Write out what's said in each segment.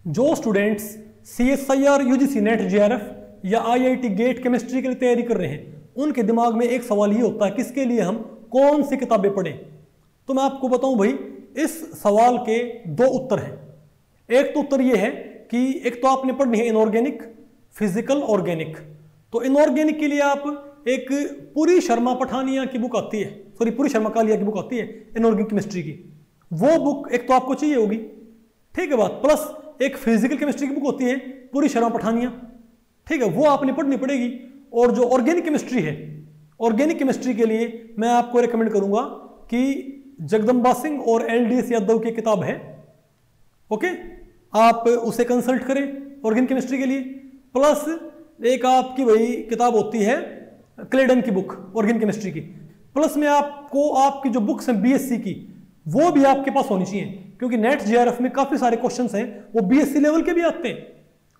जो students CSIR UGC net JRF या IIT gate chemistry के लिए तैयारी कर रहे हैं, उनके दिमाग में एक सवाल ये होता है किसके लिए हम कौन सी किताबें पढ़ें। तो मैं आपको बताऊं भाई, इस सवाल के दो उत्तर हैं। एक तो उत्तर ये है कि एक तो आपने पढ़नी है इनऑर्गेनिक, फिजिकल, ऑर्गेनिक। तो इनऑर्गेनिक के लिए आप एक पूरी शर्मा पठानिया की बुक आती है, सॉरी पूरी शर्मा कालिया की बुक आती है इनऑर्गेनिक केमिस्ट्री की, वो बुक एक तो आपको चाहिए होगी, ठीक है बात। प्लस एक फिजिकल केमिस्ट्री की बुक होती है पूरी शर्मा पठानिया, ठीक है, वो आपने पढ़नी पड़ेगी। और जो ऑर्गेनिक केमिस्ट्री है, ऑर्गेनिक केमिस्ट्री के लिए मैं आपको रेकमेंड करूंगा कि जगदम्बा सिंह और LDS यादव की किताब है, ओके, आप उसे कंसल्ट करें ऑर्गेनिक केमिस्ट्री के लिए। प्लस एक आपकी वही किताब होती है क्लेडन की बुक ऑर्गेनिक केमिस्ट्री की। प्लस में आपको आपकी जो बुक्स हैं BSc की, वो भी आपके पास होनी चाहिए, क्योंकि नेट JRF में काफी सारे क्वेश्चंस हैं वो BSc लेवल के भी आते हैं।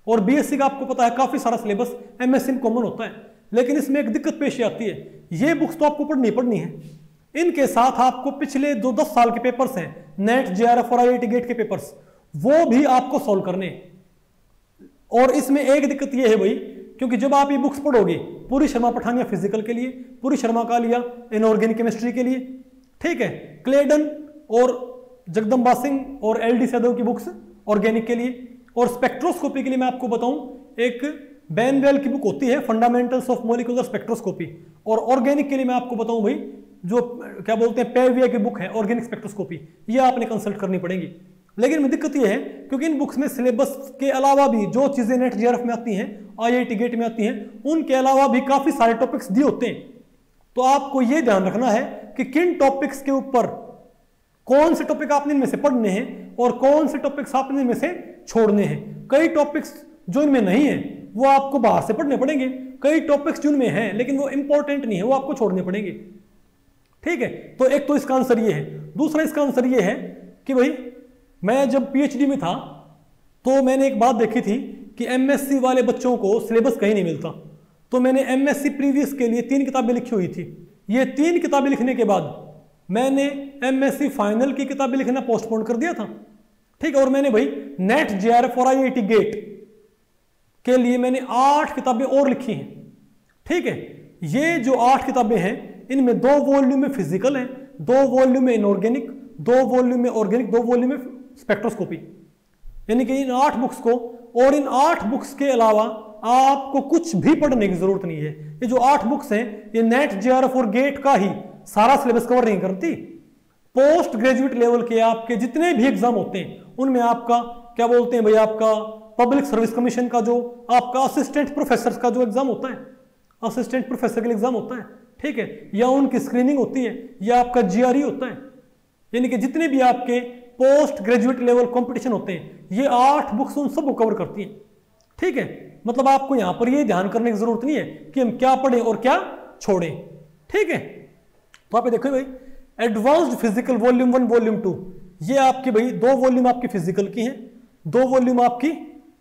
और BSc का आपको पता है काफी सारा सिलेबस MSc में कॉमन होता है, लेकिन इसमें एक दिक्कत पेश आती है, ये बुक्स तो आपको पढ़नी है, इनके साथ आपको पिछले जो 10 साल के पेपर्स हैं नेट JRF और IIT गेट के पेपर्स, वो भी आपको सॉल्व करने। और इसमें एक दिक्कत ये है भाई, क्योंकि जब आप ये बुक्स पढ़ोगे, पूरी शर्मा पठानिया फिजिकल के लिए, पूरी शर्मा कालिया इनऑर्गेनिक केमिस्ट्री के लिए, ठीक है, क्लेडन और जगदम्बा सिंह और LD यादव की बुक्स ऑर्गेनिक के लिए, और स्पेक्ट्रोस्कोपी के लिए मैं आपको बताऊं एक बेनवेल की बुक होती है फंडामेंटल्स ऑफ मॉलिक्यूलर स्पेक्ट्रोस्कोपी। और ऑर्गेनिक के लिए मैं आपको बताऊं भाई, जो क्या बोलते हैं पेविया की बुक है ऑर्गेनिक स्पेक्ट्रोस्कोपी, ये आपने कंसल्ट करनी पड़ेगी। लेकिन दिक्कत ये है क्योंकि इन बुक्स में सिलेबस के अलावा भी जो चीजें नेट JRF में आती हैं, IIT गेट में आती हैं, उनके अलावा भी काफी सारे टॉपिक्स दिए होते हैं। तो आपको ये ध्यान रखना है कि किन टॉपिक्स के ऊपर कौन से टॉपिक आपने इनमें से पढ़ने हैं और कौन से टॉपिक्स आपने इनमें से छोड़ने हैं। कई टॉपिक्स जो इनमें नहीं है वो आपको बाहर से पढ़ने पड़ेंगे, कई टॉपिक्स जो इनमें हैं लेकिन वो इंपॉर्टेंट नहीं है, वो आपको छोड़ने पड़ेंगे, ठीक है। तो एक तो इसका आंसर ये है। दूसरा इसका आंसर ये है कि भाई मैं जब PhD में था तो मैंने एक बात देखी थी कि MSc वाले बच्चों को सिलेबस कहीं नहीं मिलता, तो मैंने MSc प्रीवियस के लिए 3 किताबें लिखी हुई थी। ये 3 किताबें लिखने के बाद मैंने MSc फाइनल की किताबें लिखना पोस्टपोन कर दिया था, ठीक है। और मैंने भाई नेट JRF और IIT गेट के लिए मैंने 8 किताबें और लिखी हैं, ठीक है। ये जो 8 किताबें हैं इनमें 2 वॉल्यूम में फिजिकल है, 2 वॉल्यूम में इनऑर्गेनिक, 2 वॉल्यूम में ऑर्गेनिक, 2 वॉल्यूम में स्पेक्ट्रोस्कोपी, यानी कि इन 8 बुक्स को, और इन 8 बुक्स के अलावा आपको कुछ भी पढ़ने की जरूरत नहीं है। ये जो 8 बुक्स हैं ये नेट JRF और गेट का ही सारा सिलेबस कवर नहीं करती। पोस्ट ग्रेजुएट लेवल के आपके जितने भी एग्जाम होते हैं उनमें आपका क्या बोलते हैं भाई, आपका पब्लिक सर्विस कमीशन का जो आपका असिस्टेंट प्रोफेसर का जो एग्जाम होता है, असिस्टेंट प्रोफेसर के लिए एग्जाम होता है, ठीक है, या उनकी स्क्रीनिंग होती है, या आपका GRE होता है, यानी कि जितने भी आपके पोस्ट ग्रेजुएट लेवल कंपटीशन होते हैं ये 8 बुक्स उन सबको कवर करती हैं, ठीक है। मतलब आपको यहां पर ये ध्यान करने की जरूरत नहीं है कि हम क्या पढ़ें और क्या छोड़ें, ठीक है। तो आप देखो भाई एडवांस्ड फिजिकल वॉल्यूम 1 वॉल्यूम 2, ये आपकी भाई 2 वॉल्यूम आपकी फिजिकल की हैं, 2 वॉल्यूम आपकी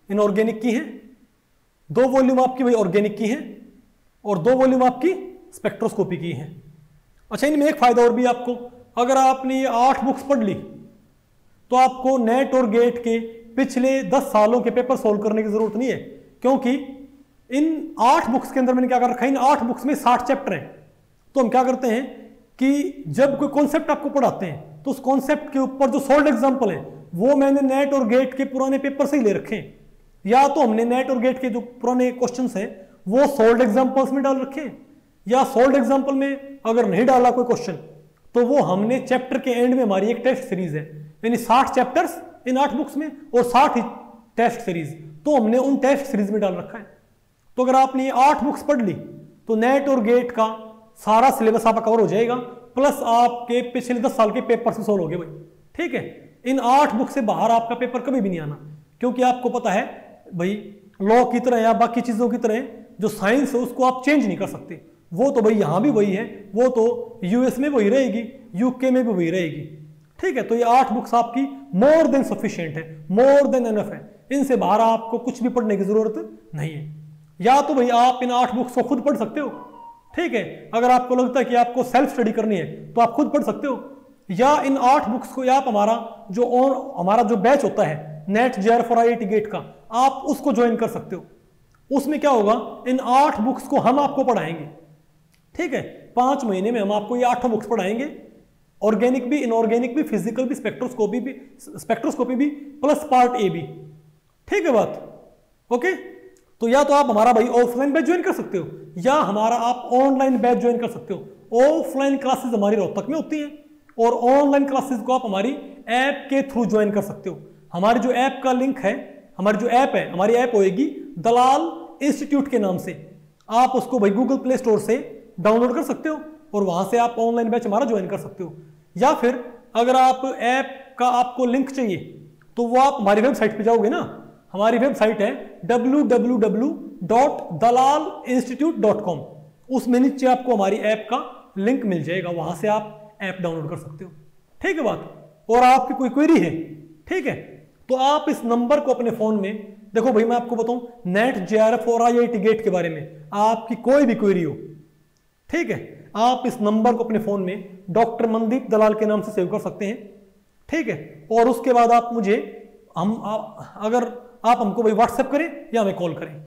इनऑर्गेनिक की हैं, 2 वॉल्यूम आपकी भाई ऑर्गेनिक की हैं, और 2 वॉल्यूम आपकी स्पेक्ट्रोस्कोपी की हैं। अच्छा, इनमें एक फायदा और भी आपको, अगर आपने ये 8 बुक्स पढ़ ली तो आपको नेट और गेट के पिछले 10 सालों के पेपर सोल्व करने की जरूरत नहीं है, क्योंकि इन 8 बुक्स के अंदर मैंने क्या कर रखा है, इन 8 बुक्स में 60 चैप्टर हैं। तो हम क्या करते हैं कि जब कोई कॉन्सेप्ट आपको पढ़ाते हैं तो उस कॉन्सेप्ट के ऊपर जो सॉल्व एग्जांपल है वो मैंने नेट और गेट के पुराने पेपर से ही ले रखे हैं, या तो हमने नेट और गेट के जो पुराने क्वेश्चंस हैं वो सॉल्व एग्जांपल्स में डाल रखे हैं, या सॉल्व एग्जांपल में अगर नहीं डाला कोई क्वेश्चन तो वो हमने चैप्टर के एंड में, हमारी एक टेस्ट सीरीज है, यानी 60 चैप्टर्स इन 8 बुक्स में और 60 टेस्ट सीरीज, तो हमने उन टेस्ट सीरीज में डाल रखा है। तो अगर आपने ये 8 बुक्स पढ़ ली तो नेट और गेट का सारा सिलेबस आपका कवर हो जाएगा, प्लस आपके पिछले 10 साल के पेपर से सोल्व हो गए भाई, ठीक है। इन 8 बुक से बाहर आपका पेपर कभी भी नहीं आना, क्योंकि आपको पता है भाई लॉ की तरह या बाकी चीजों की तरह जो साइंस है उसको आप चेंज नहीं कर सकते, वो तो भाई यहां भी वही है, वो तो US में वही रहेगी, UK में भी वही रहेगी, ठीक है। तो ये 8 बुक्स आपकी मोर देन सफिशिएंट है, मोर देन एनफ है, इनसे बाहर आपको कुछ भी पढ़ने की जरूरत नहीं है। या तो भाई आप इन 8 बुक्स को खुद पढ़ सकते हो, ठीक है, अगर आपको लगता है कि आपको सेल्फ स्टडी करनी है तो आप खुद पढ़ सकते हो, या इन 8 बुक्स को आप हमारा जो बैच होता है नेट जेआरएफ और आईआईटी गेट का, आप उसको ज्वाइन कर सकते हो। उसमें क्या होगा, इन 8 बुक्स को हम आपको पढ़ाएंगे, ठीक है। 5 महीने में हम आपको ये 8 बुक्स पढ़ाएंगे, ऑर्गेनिक भी, इनऑर्गेनिक भी, फिजिकल भी, स्पेक्ट्रोस्कोपी भी प्लस पार्ट ए भी, ठीक है बात, ओके। तो या तो आप हमारा भाई ऑफलाइन बैच ज्वाइन कर सकते हो या हमारा आप ऑनलाइन बैच ज्वाइन कर सकते हो। ऑफलाइन क्लासेस हमारी रोहतक में होती हैं और ऑनलाइन क्लासेस को आप हमारी ऐप के थ्रू ज्वाइन कर सकते हो। हमारी जो ऐप का लिंक है, हमारी जो ऐप है, हमारी ऐप होएगी दलाल इंस्टीट्यूट के नाम से। आप उसको भाई गूगल प्ले स्टोर से डाउनलोड कर सकते हो और वहां से आप ऑनलाइन बैच हमारा ज्वाइन कर सकते हो। या फिर अगर आप ऐप का आपको लिंक चाहिए तो वो आप हमारी वेबसाइट पे जाओगे ना, हमारी वेबसाइट है www.dalalinstitute.com, उसमें नीचे आपको हमारी ऐप का लिंक मिल जाएगा, वहां से आप ऐप डाउनलोड कर सकते हो, ठीक है बात। और आपकी कोई क्वेरी है, ठीक है, तो आप इस नंबर को अपने फोन में, देखो भाई मैं आपको बताऊं, नेट जेआरएफ और आईआईटी गेट के बारे में आपकी कोई भी क्वेरी हो, ठीक है, आप इस नंबर को अपने फोन में डॉक्टर मनदीप दलाल के नाम से सेव कर सकते हैं, ठीक है। और उसके बाद आप मुझे अगर आप हमको भाई व्हाट्सएप करें या हमें कॉल करें।